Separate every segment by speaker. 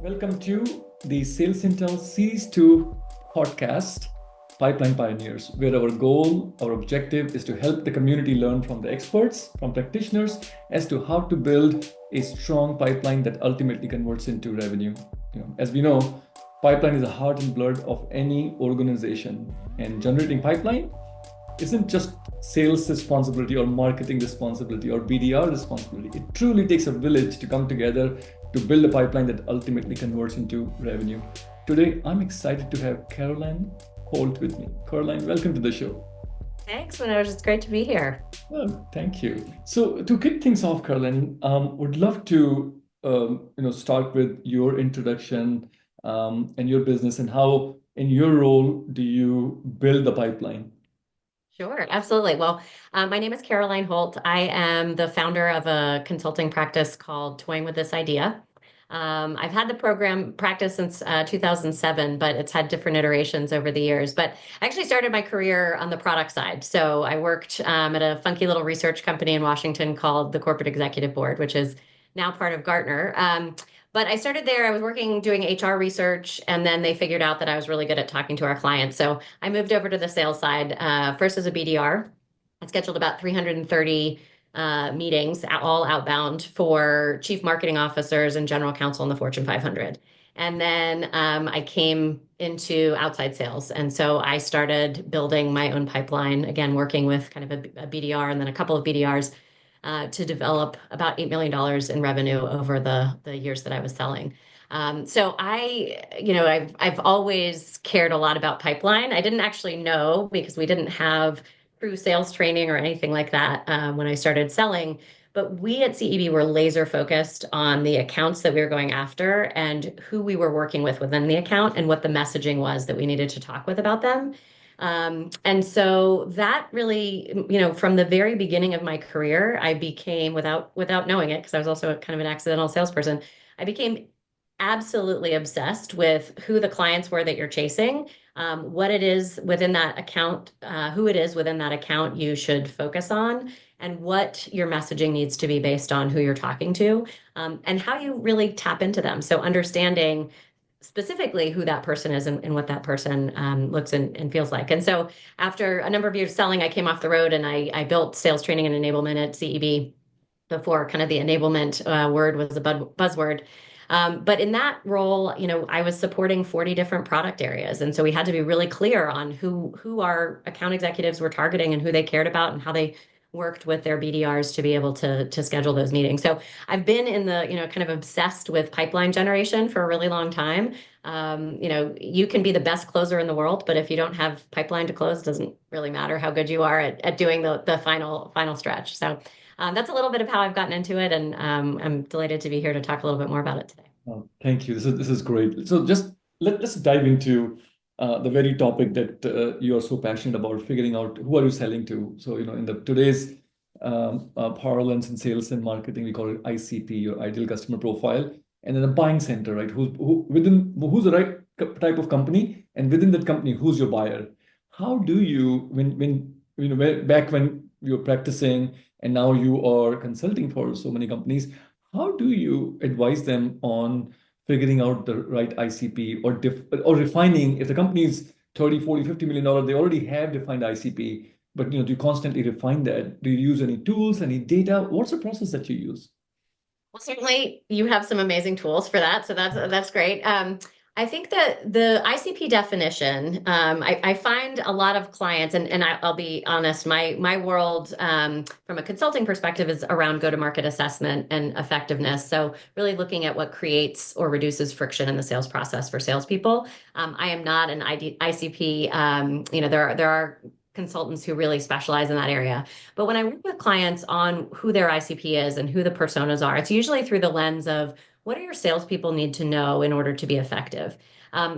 Speaker 1: Welcome to the SalesIntel Series 2 podcast, Pipeline Pioneers, where our goal, our objective is to help the community learn from the experts, from practitioners, as to how to build a strong pipeline that ultimately converts into revenue. As we know, pipeline is the heart and blood of any organization, and generating pipeline isn't just sales responsibility or marketing responsibility or BDR responsibility. It truly takes a village to come together to build a pipeline that ultimately converts into revenue. Today, I'm excited to have Caroline Holt with me. Caroline, welcome to the show.
Speaker 2: Thanks, Manoj. It's great to be here.
Speaker 1: Well, thank you. So to kick things off, Caroline, would love to start with your introduction and your business and how, in your role, do you build the pipeline?
Speaker 2: Sure, absolutely. Well, my name is Caroline Holt. I am the founder of a consulting practice called Toying with This Idea. I've had the program practice since 2007, but it's had different iterations over the years. But I actually started my career on the product side. So I worked at a funky little research company in Washington called the Corporate Executive Board, which is now part of Gartner. But I started there. I was working doing HR research, and then they figured out that I was really good at talking to our clients. So I moved over to the sales side, first as a BDR. I scheduled about 330 meetings, all outbound for chief marketing officers and general counsel in the Fortune 500. And then I came into outside sales. And so I started building my own pipeline, again, working with kind of a BDR and then a couple of BDRs to develop about $8 million in revenue over the years that I was selling. So I've always cared a lot about pipeline. I didn't actually know because we didn't have true sales training or anything like that when I started selling. But we at CEB were laser focused on the accounts that we were going after and who we were working with within the account and what the messaging was that we needed to talk with about them. And so that really, from the very beginning of my career, I became without knowing it, because I was also kind of an accidental salesperson, I became absolutely obsessed with who the clients were that you're chasing, what it is within that account, who it is within that account you should focus on, and what your messaging needs to be based on who you're talking to, and how you really tap into them. So understanding specifically who that person is and what that person looks and feels like. And so after a number of years selling, I came off the road and I built sales training and enablement at CEB before kind of the enablement word was a buzzword. But in that role, I was supporting 40 different product areas. And so we had to be really clear on who our account executives were targeting and who they cared about and how they worked with their BDRs to be able to schedule those meetings. So I've been in the, kind of obsessed with pipeline generation for a really long time. You can be the best closer in the world, but if you don't have pipeline to close, it doesn't really matter how good you are at doing the final stretch. So that's a little bit of how I've gotten into it, and I'm delighted to be here to talk a little bit more about it today.
Speaker 1: Thank you. This is great. So just let's dive into the very topic that you are so passionate about, figuring out who are you selling to. So in the today's parlance in sales and marketing, we call it ICP, your ideal customer profile, and then a buying center, right? Who's the right type of company, and within that company, who's your buyer? How do you back when you were practicing and now you are consulting for so many companies? How do you advise them on figuring out the right ICP or refining if the company is 30, 40, $50 million, they already have defined ICP, but do you constantly refine that? Do you use any tools, any data? What's the process that you use?
Speaker 2: Well, certainly you have some amazing tools for that, so that's great. I think that the ICP definition, I find a lot of clients, and I'll be honest, my world from a consulting perspective is around go-to-market assessment and effectiveness. So really looking at what creates or reduces friction in the sales process for salespeople. I am not an ICP. There are consultants who really specialize in that area. But when I work with clients on who their ICP is and who the personas are, it's usually through the lens of what do your salespeople need to know in order to be effective.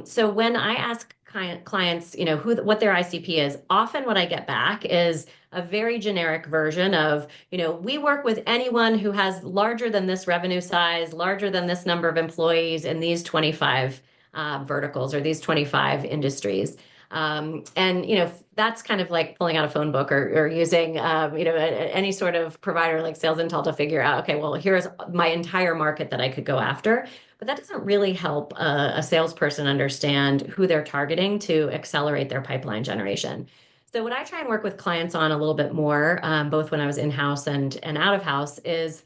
Speaker 2: So when I ask clients, what their ICP is, often what I get back is a very generic version of, we work with anyone who has larger than this revenue size, larger than this number of employees in these 25 verticals or these 25 industries. And that's kind of like pulling out a phone book or using any sort of provider like SalesIntel to figure out, okay, well, here's my entire market that I could go after. But that doesn't really help a salesperson understand who they're targeting to accelerate their pipeline generation. So what I try and work with clients on a little bit more, both when I was in-house and out of house, is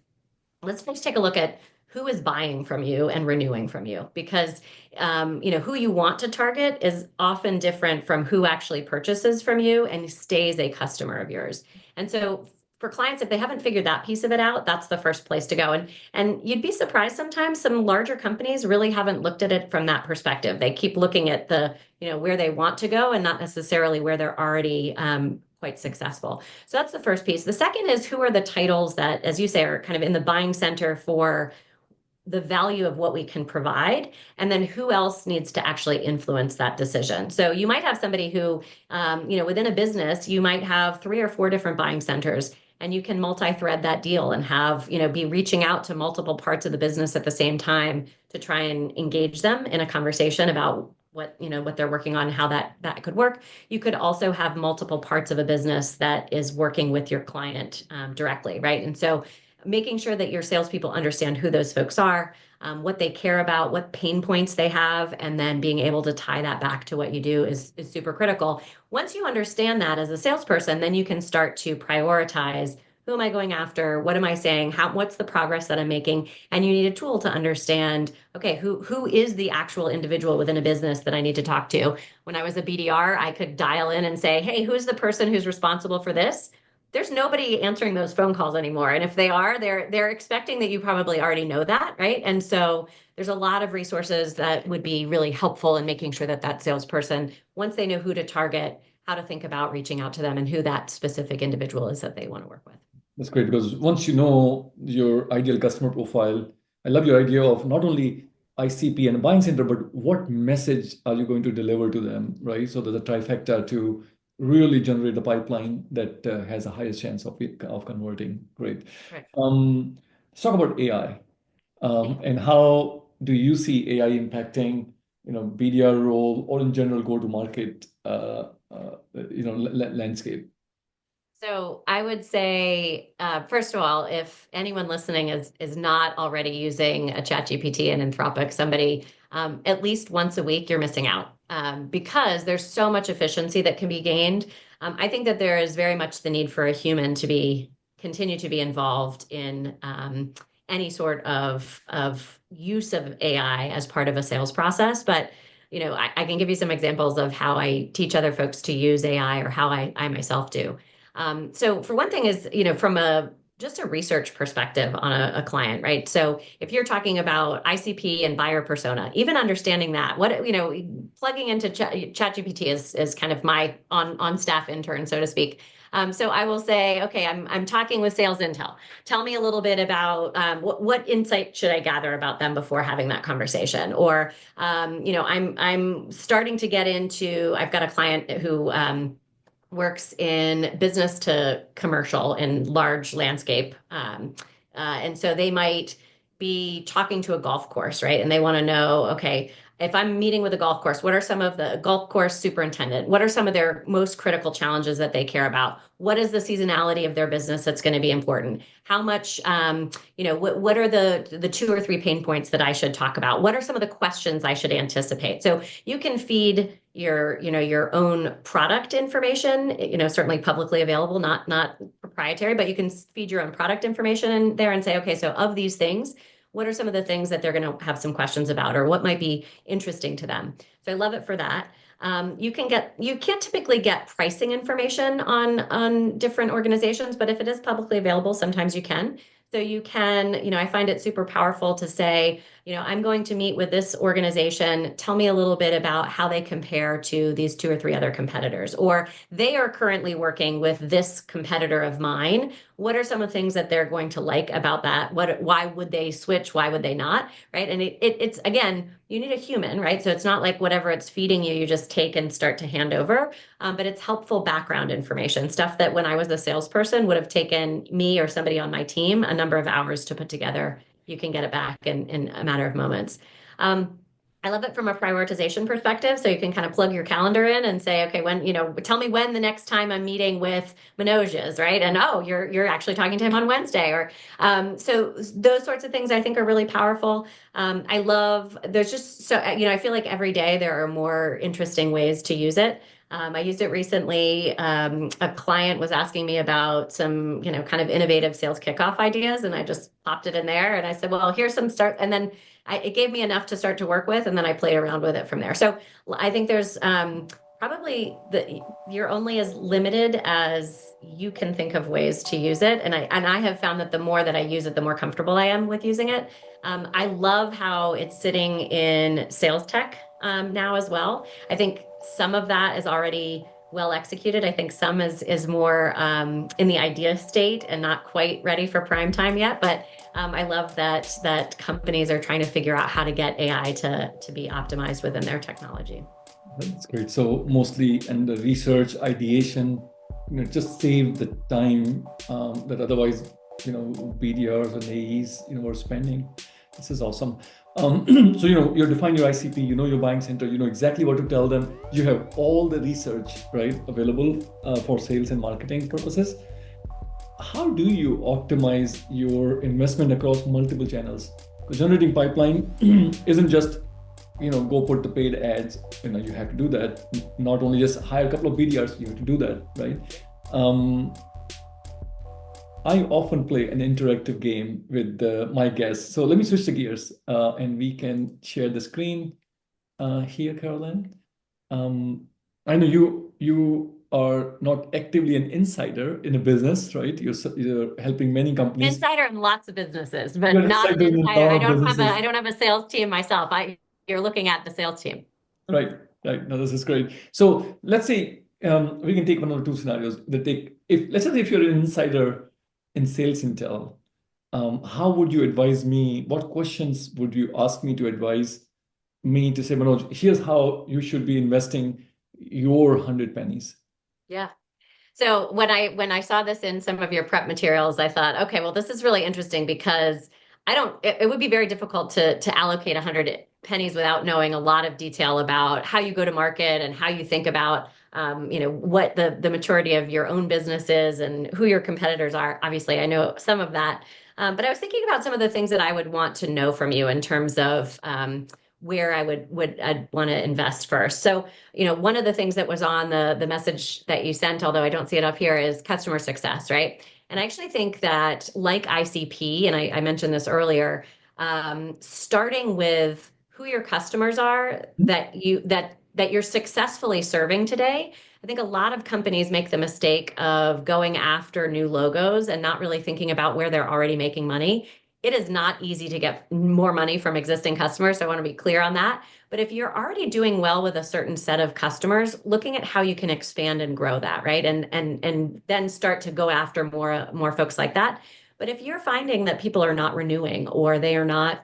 Speaker 2: let's first take a look at who is buying from you and renewing from you, because who you want to target is often different from who actually purchases from you and stays a customer of yours. And so for clients, if they haven't figured that piece of it out, that's the first place to go. And you'd be surprised sometimes some larger companies really haven't looked at it from that perspective. They keep looking at the where they want to go and not necessarily where they're already quite successful. So that's the first piece. The second is, who are the titles that, as you say, are kind of in the buying center for the value of what we can provide, and then who else needs to actually influence that decision. So you might have somebody who, within a business, you might have 3 or 4 different buying centers, and you can multi-thread that deal and have, be reaching out to multiple parts of the business at the same time to try and engage them in a conversation about what they're working on, how that could work. You could also have multiple parts of a business that is working with your client directly, right? And so making sure that your salespeople understand who those folks are, what they care about, what pain points they have, and then being able to tie that back to what you do is super critical. Once you understand that as a salesperson, then you can start to prioritize, who am I going after? What am I saying? What's the progress that I'm making? And you need a tool to understand, okay, who is the actual individual within a business that I need to talk to? When I was a BDR, I could dial in and say, hey, who's the person who's responsible for this? There's nobody answering those phone calls anymore. And if they are, they're expecting that you probably already know that, right? And so there's a lot of resources that would be really helpful in making sure that that salesperson, once they know who to target, how to think about reaching out to them and who that specific individual is that they want to work with.
Speaker 1: That's great, because once you know your ideal customer profile, I love your idea of not only ICP and buying center, but what message are you going to deliver to them, right? So there's a trifecta to really generate the pipeline that has the highest chance of converting. Great.
Speaker 2: Right.
Speaker 1: Let's talk about AI. And how do you see AI impacting, BDR role or in general go-to-market, landscape?
Speaker 2: So I would say, first of all, if anyone listening is not already using a ChatGPT and Anthropic, somebody at least once a week, you're missing out because there's so much efficiency that can be gained. I think that there is very much the need for a human to continue to be involved in any sort of use of AI as part of a sales process. But I can give you some examples of how I teach other folks to use AI or how I myself do. So for one thing is, from just a research perspective on a client, right? So if you're talking about ICP and buyer persona, even understanding that, plugging into ChatGPT is kind of my on staff intern, so to speak. So I will say, okay, I'm talking with SalesIntel. Tell me a little bit about what insight should I gather about them before having that conversation? Or I'm starting to get into. I've got a client who works in business to commercial in large landscape. And so they might be talking to a golf course, right? And they want to know, okay, if I'm meeting with a golf course, what are some of the golf course superintendent? What are some of their most critical challenges that they care about? What is the seasonality of their business that's going to be important? How much, what are the 2 or 3 pain points that I should talk about? What are some of the questions I should anticipate? So you can feed your own product information, certainly publicly available, not proprietary, but you can feed your own product information in there and say, okay, so of these things, what are some of the things that they're going to have some questions about, or what might be interesting to them? So I love it for that. You can't typically get pricing information on different organizations, but if it is publicly available, sometimes you can. So you can, I find it super powerful to say, I'm going to meet with this organization. Tell me a little bit about how they compare to these 2 or 3 other competitors, or they are currently working with this competitor of mine. What are some of the things that they're going to like about that? Why would they switch? Why would they not? Right. And it's, again, you need a human, right? So it's not like whatever it's feeding you, you just take and start to hand over. But it's helpful background information, stuff that when I was a salesperson would have taken me or somebody on my team a number of hours to put together. You can get it back in a matter of moments. I love it from a prioritization perspective. So you can kind of plug your calendar in and say, okay, when, tell me when the next time I'm meeting with Manoj is, right? And oh, you're actually talking to him on Wednesday. Or so those sorts of things I think are really powerful. I love, there's just so, I feel like every day there are more interesting ways to use it. I used it recently. A client was asking me about some, kind of innovative sales kickoff ideas, and I just popped it in there. And I said, well, here's some start. And then it gave me enough to start to work with, and then I played around with it from there. So I think there's probably you're only as limited as you can think of ways to use it. And I have found that the more that I use it, the more comfortable I am with using it. I love how it's sitting in sales tech now as well. I think some of that is already well executed. I think some is more in the idea state and not quite ready for prime time yet. But I love that companies are trying to figure out how to get AI to be optimized within their technology.
Speaker 1: That's great. So mostly in the research ideation, just save the time that otherwise, BDRs and AEs, were spending. This is awesome. So, you define your ICP, your buying center, you know exactly what to tell them. You have all the research, right, available for sales and marketing purposes. How do you optimize your investment across multiple channels? Because generating pipeline isn't just, go put the paid ads. You have to do that. Not only just hire a couple of BDRs, you have to do that, right? I often play an interactive game with my guests. So let me switch the gears and we can share the screen here, Caroline. I know you are not actively an insider in a business, right? You're helping many companies.
Speaker 2: Insider in lots of businesses, but
Speaker 1: You're an
Speaker 2: not an
Speaker 1: insider in a
Speaker 2: insider.
Speaker 1: lot
Speaker 2: I
Speaker 1: of businesses.
Speaker 2: don't have a sales team myself. You're looking at the sales team.
Speaker 1: Right. No, this is great. So let's say we can take one or two scenarios. Let's say if you're an insider in SalesIntel, how would you advise me? What questions would you ask me to advise me to say, Manoj, here's how you should be investing your 100 pennies?
Speaker 2: Yeah. So when I saw this in some of your prep materials, I thought, okay, well, this is really interesting because it would be very difficult to allocate 100 pennies without knowing a lot of detail about how you go to market and how you think about, what the maturity of your own business is and who your competitors are. Obviously, I know some of that. But I was thinking about some of the things that I would want to know from you in terms of, where I'd want to invest first. So, one of the things that was on the message that you sent, although I don't see it up here, is customer success, right? And I actually think that, like ICP, and I mentioned this earlier, starting with who your customers are that you're successfully serving today. I think a lot of companies make the mistake of going after new logos and not really thinking about where they're already making money. It is not easy to get more money from existing customers. So I want to be clear on that. But if you're already doing well with a certain set of customers, looking at how you can expand and grow that, right? And then start to go after more folks like that. But if you're finding that people are not renewing or they're not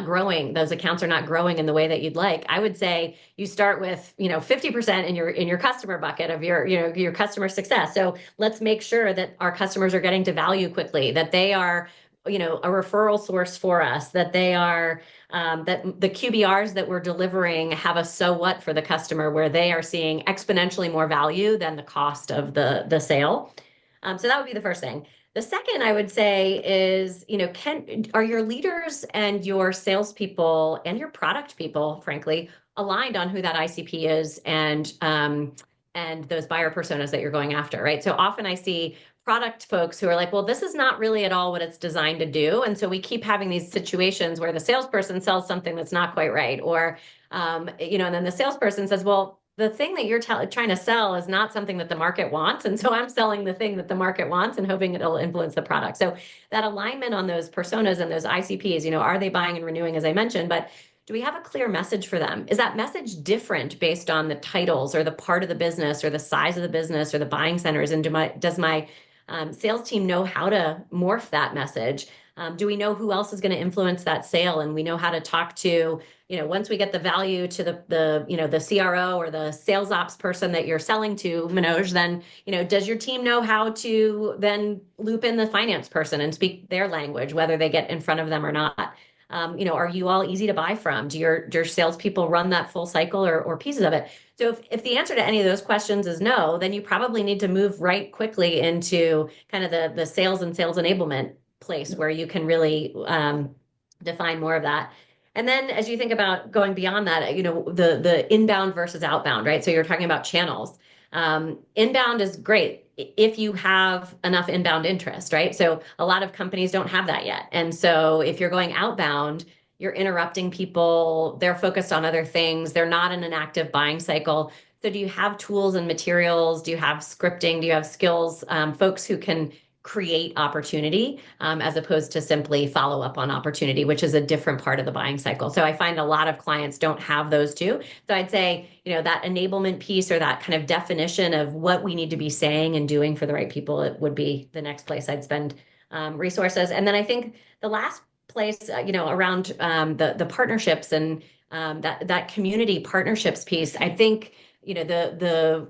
Speaker 2: growing, those accounts are not growing in the way that you'd like, I would say you start with 50% in your customer bucket of your customer success. So let's make sure that our customers are getting to value quickly, that they are a referral source for us, that they are that the QBRs that we're delivering have a so what for the customer, where they are seeing exponentially more value than the cost of the sale. So that would be the first thing. The second I would say is, are your leaders and your salespeople and your product people, frankly, aligned on who that ICP is and those buyer personas that you're going after, right? So often I see product folks who are like, well, this is not really at all what it's designed to do. And so we keep having these situations where the salesperson sells something that's not quite right. Or, and then the salesperson says, well, the thing that you're trying to sell is not something that the market wants. And so I'm selling the thing that the market wants and hoping it'll influence the product. So that alignment on those personas and those ICPs, are they buying and renewing, as I mentioned, but do we have a clear message for them? Is that message different based on the titles or the part of the business or the size of the business or the buying centers? And does my sales team know how to morph that message? Do we know who else is going to influence that sale? And we know how to talk to, once we get the value to the CRO or the sales ops person that you're selling to, Manoj, then, does your team know how to then loop in the finance person and speak their language, whether they get in front of them or not? Are you all easy to buy from? Do your salespeople run that full cycle or pieces of it? So if the answer to any of those questions is no, then you probably need to move right quickly into kind of the sales and sales enablement place where you can really define more of that. And then as you think about going beyond that, the inbound versus outbound, right? So you're talking about channels. Inbound is great if you have enough inbound interest, right? So a lot of companies don't have that yet. And so if you're going outbound, you're interrupting people, they're focused on other things, they're not in an active buying cycle. So do you have tools and materials? Do you have scripting? Do you have skills, folks who can create opportunity as opposed to simply follow up on opportunity, which is a different part of the buying cycle. So I find a lot of clients don't have those two. So I'd say, that enablement piece or that kind of definition of what we need to be saying and doing for the right people, it would be the next place I'd spend resources. And then I think the last place, around the partnerships and that community partnerships piece, I think, the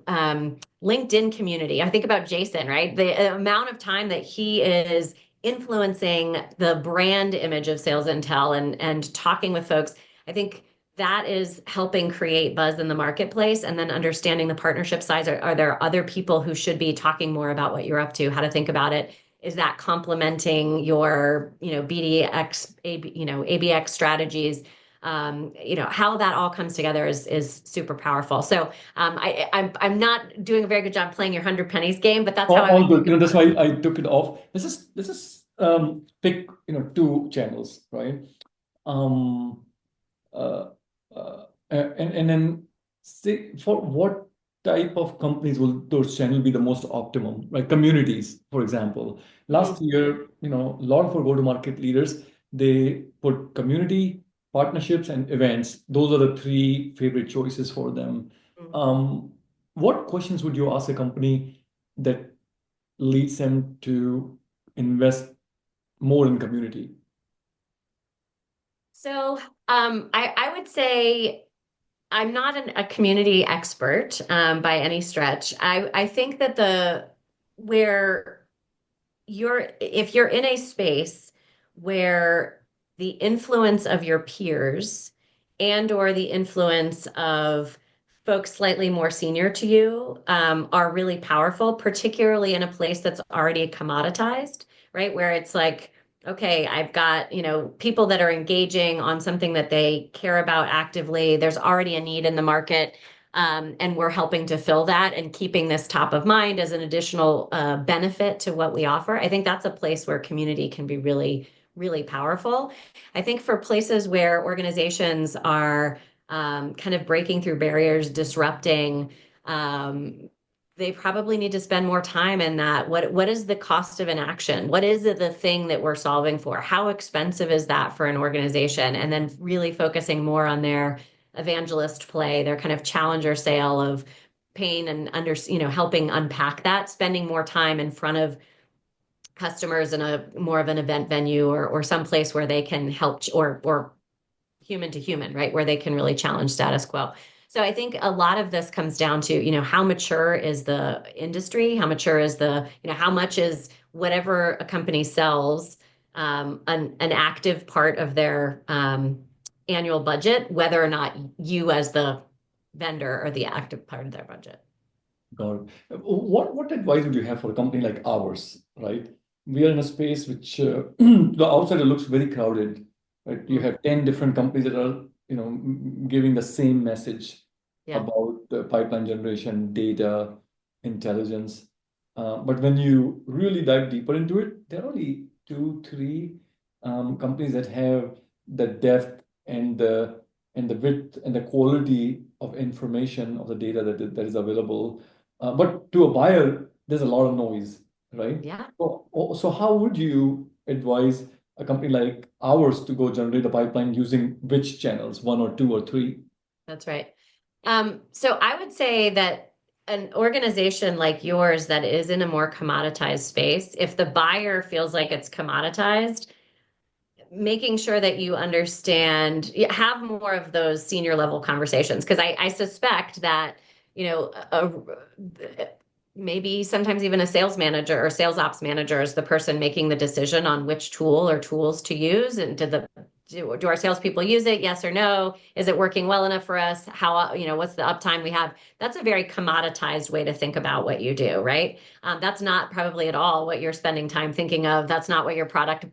Speaker 2: LinkedIn community. I think about Jason, right? The amount of time that he is influencing the brand image of SalesIntel and talking with folks. I think that is helping create buzz in the marketplace, and then understanding the partnership size. Are there other people who should be talking more about what you're up to, how to think about it? Is that complementing your, BDX, ABX strategies? How that all comes together is super powerful. So I'm not doing a very good job playing your 100 pennies game, but that's how I
Speaker 1: All
Speaker 2: would
Speaker 1: good.
Speaker 2: think
Speaker 1: You know,
Speaker 2: about
Speaker 1: that's why I took it off. This is pick, two channels, right? Um, uh, and then say for what type of companies will those channels be the most optimum, right? Communities, for example.
Speaker 2: it. Mhm.
Speaker 1: Last year, a lot of our go-to-market leaders, they put community, partnerships, and events. Those are the three favorite choices for them.
Speaker 2: Mhm.
Speaker 1: Um, what questions would you ask a company that leads them to invest more in community?
Speaker 2: So I would say I'm not a community expert by any stretch. I think that where if you're in a space where the influence of your peers and or the influence of folks slightly more senior to you are really powerful, particularly in a place that's already commoditized, right? Where it's like, okay, I've got, people that are engaging on something that they care about actively. There's already a need in the market. And we're helping to fill that and keeping this top of mind as an additional benefit to what we offer. I think that's a place where community can be really, really powerful. I think for places where organizations are kind of breaking through barriers, disrupting, they probably need to spend more time in that. What is the cost of an action? What is it, the thing that we're solving for? How expensive is that for an organization? And then really focusing more on their evangelist play, their kind of challenger sale of pain and helping unpack that, spending more time in front of customers in a more of an event venue or some place where they can help or human to human, right? Where they can really challenge status quo. So I think a lot of this comes down to, how mature is the industry? How mature is how much is whatever a company sells an active part of their annual budget, whether or not you as the vendor are the active part of their budget.
Speaker 1: Got it. What advice would you have for a company like ours, right? We are in a space which the outsider looks very crowded, right? You
Speaker 2: Mm,
Speaker 1: have 10 different companies that are, giving the same message
Speaker 2: yeah,
Speaker 1: about pipeline generation, data, intelligence. But when you really dive deeper into it, there are only two, three companies that have the depth and the width and the quality of information of the data that is available. But to a buyer, there's a lot of noise, right?
Speaker 2: yeah,
Speaker 1: So how would you advise a company like ours to go generate a pipeline using which channels, one or two or three?
Speaker 2: that's right. So I would say that an organization like yours that is in a more commoditized space, if the buyer feels like it's commoditized, making sure that you understand, have more of those senior level conversations. Because I suspect that, maybe sometimes even a sales manager or sales ops manager is the person making the decision on which tool or tools to use and do our salespeople use it? Yes or no? Is it working well enough for us? How, what's the uptime we have? That's a very commoditized way to think about what you do, right? That's not probably at all what you're spending time thinking of. That's not what your product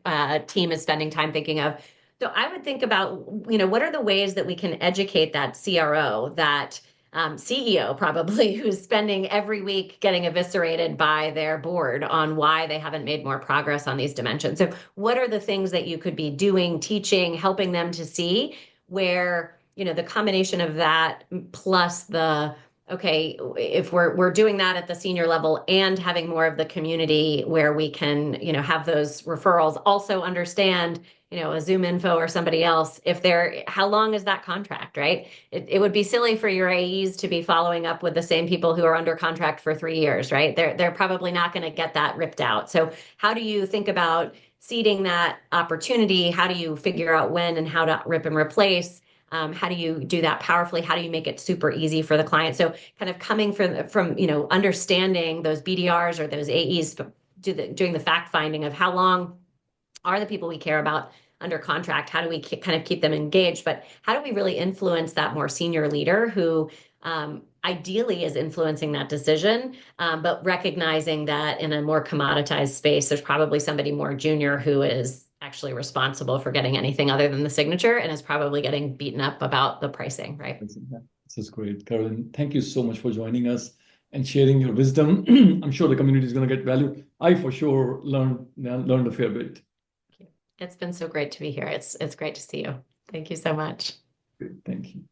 Speaker 2: team is spending time thinking of. So I would think about, what are the ways that we can educate that CRO, that CEO probably, who's spending every week getting eviscerated by their board on why they haven't made more progress on these dimensions. So what are the things that you could be doing, teaching, helping them to see where, the combination of that plus okay, if we're doing that at the senior level and having more of the community where we can, have those referrals, also understand, a Zoom info or somebody else, how long is that contract, right? It would be silly for your AEs to be following up with the same people who are under contract for 3 years, right? They're probably not going to get that ripped out. So how do you think about seeding that opportunity? How do you figure out when and how to rip and replace? How do you do that powerfully? How do you make it super easy for the client? So kind of coming from understanding those BDRs or those AEs, doing the fact finding of how long are the people we care about under contract? How do we kind of keep them engaged? But how do we really influence that more senior leader who ideally is influencing that decision, but recognizing that in a more commoditized space, there's probably somebody more junior who is actually responsible for getting anything other than the signature and is probably getting beaten up about the pricing, right?
Speaker 1: This is great, Carolyn. Thank you so much for joining us and sharing your wisdom. I'm sure the community is going to get value. I for sure learned a fair bit.
Speaker 2: It's been so great to be here. It's great to see you. Thank you so much.
Speaker 1: Great. Thank you.